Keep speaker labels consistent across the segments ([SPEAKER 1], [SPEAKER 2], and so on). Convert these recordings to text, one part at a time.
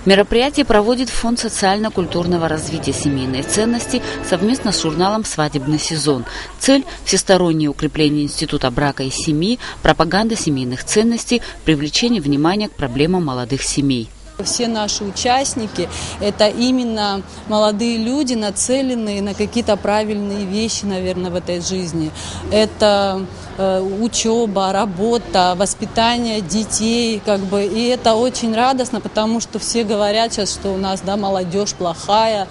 [SPEAKER 1] Мероприятие проводит Фонд социально-культурного развития семейной ценности совместно с журналом «Свадебный сезон». Цель – всестороннее укрепление института брака и семьи, пропаганда семейных ценностей, привлечение внимания к проблемам молодых семей.
[SPEAKER 2] Все наши участники – это именно молодые люди, нацеленные на какие-то правильные вещи, наверное, в этой жизни. Это учеба, работа, воспитание детей, и это очень радостно, потому что все говорят сейчас, что у нас, молодежь плохая,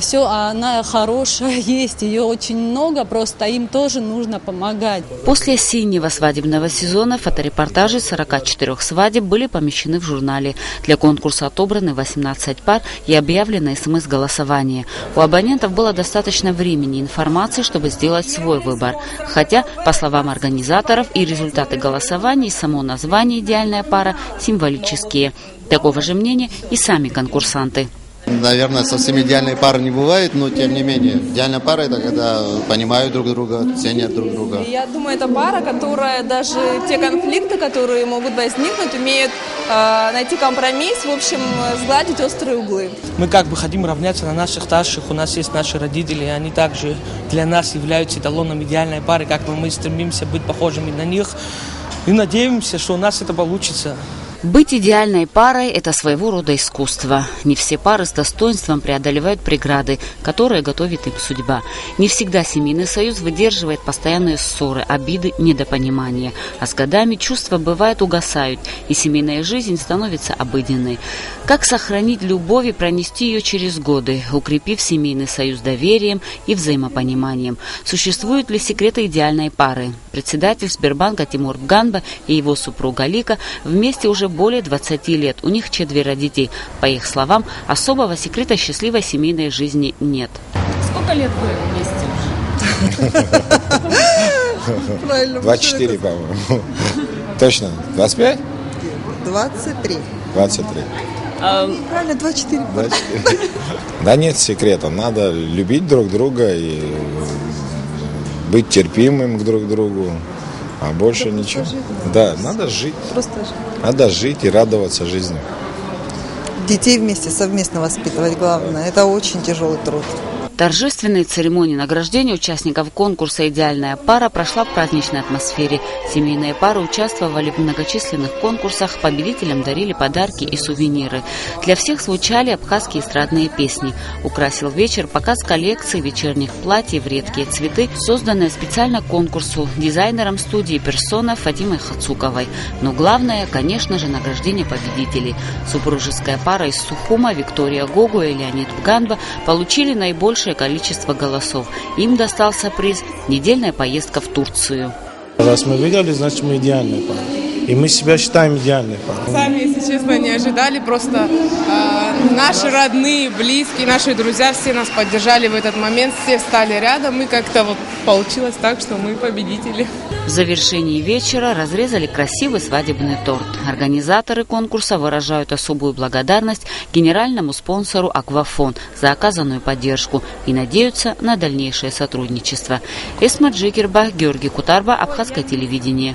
[SPEAKER 2] все, а она хорошая есть, ее очень много, просто им тоже нужно помогать.
[SPEAKER 1] После осеннего свадебного сезона фоторепортажи 44 свадеб были помещены в журнале. Для конкурса отобраны 18 пар и объявлено СМС-голосование. У абонентов было достаточно времени и информации, чтобы сделать свой выбор. Хотя, по словам организаторов, и результаты голосования, и само название «Идеальная пара» символические. Такого же мнения и сами конкурсанты.
[SPEAKER 3] Наверное, совсем идеальной пары не бывает, но тем не менее. Идеальная пара – это когда понимают друг друга, ценят друг друга.
[SPEAKER 4] Я думаю, это пара, которая даже те конфликты, которые могут возникнуть, умеют найти компромисс, в общем, сгладить острые углы.
[SPEAKER 5] Мы хотим равняться на наших старших, у нас есть наши родители, и они также для нас являются эталоном идеальной пары, мы стремимся быть похожими на них и надеемся, что у нас это получится.
[SPEAKER 1] Быть идеальной парой – это своего рода искусство. Не все пары с достоинством преодолевают преграды, которые готовит им судьба. Не всегда семейный союз выдерживает постоянные ссоры, обиды, недопонимания. А с годами чувства, бывает, угасают, и семейная жизнь становится обыденной. Как сохранить любовь и пронести ее через годы, укрепив семейный союз доверием и взаимопониманием? Существуют ли секреты идеальной пары? Председатель Сбербанка Тимур Ганба и его супруга Лика вместе уже более 20 лет. У них 4 детей. По их словам, особого секрета счастливой семейной жизни нет.
[SPEAKER 4] Сколько лет вы вместе уже?
[SPEAKER 6] 24, по-моему. Точно? 25?
[SPEAKER 7] 23.
[SPEAKER 6] 23.
[SPEAKER 7] Правильно, 24.
[SPEAKER 6] Да нет секрета. Надо любить друг друга и быть терпимым друг к другу. А больше ничего. Да, надо жить.
[SPEAKER 7] Просто жить.
[SPEAKER 6] Надо жить и радоваться жизни.
[SPEAKER 7] Детей вместе совместно воспитывать главное. Это очень тяжелый труд.
[SPEAKER 1] Торжественная церемония награждения участников конкурса «Идеальная пара» прошла в праздничной атмосфере. Семейные пары участвовали в многочисленных конкурсах, победителям дарили подарки и сувениры. Для всех звучали абхазские эстрадные песни. Украсил вечер показ коллекции вечерних платьев «Редкие цветы», созданная специально к конкурсу дизайнером студии «Персона» Фатимой Хацуковой. Но главное, конечно же, награждение победителей. Супружеская пара из Сухума Виктория Гогу и Леонид Ганба получили наибольшее количество голосов. Им достался приз «Недельная поездка в Турцию».
[SPEAKER 8] Раз мы выиграли, значит мы идеальная пара. И мы себя считаем идеальной парой.
[SPEAKER 4] Сами, если честно, не ожидали. Просто наши родные, близкие, наши друзья все нас поддержали в этот момент. Все встали рядом. И как-то получилось так, что мы победители.
[SPEAKER 1] В завершении вечера разрезали красивый свадебный торт. Организаторы конкурса выражают особую благодарность генеральному спонсору «Аквафон» за оказанную поддержку и надеются на дальнейшее сотрудничество. Эсма Джикерба, Георгий Кутарба, Абхазское телевидение.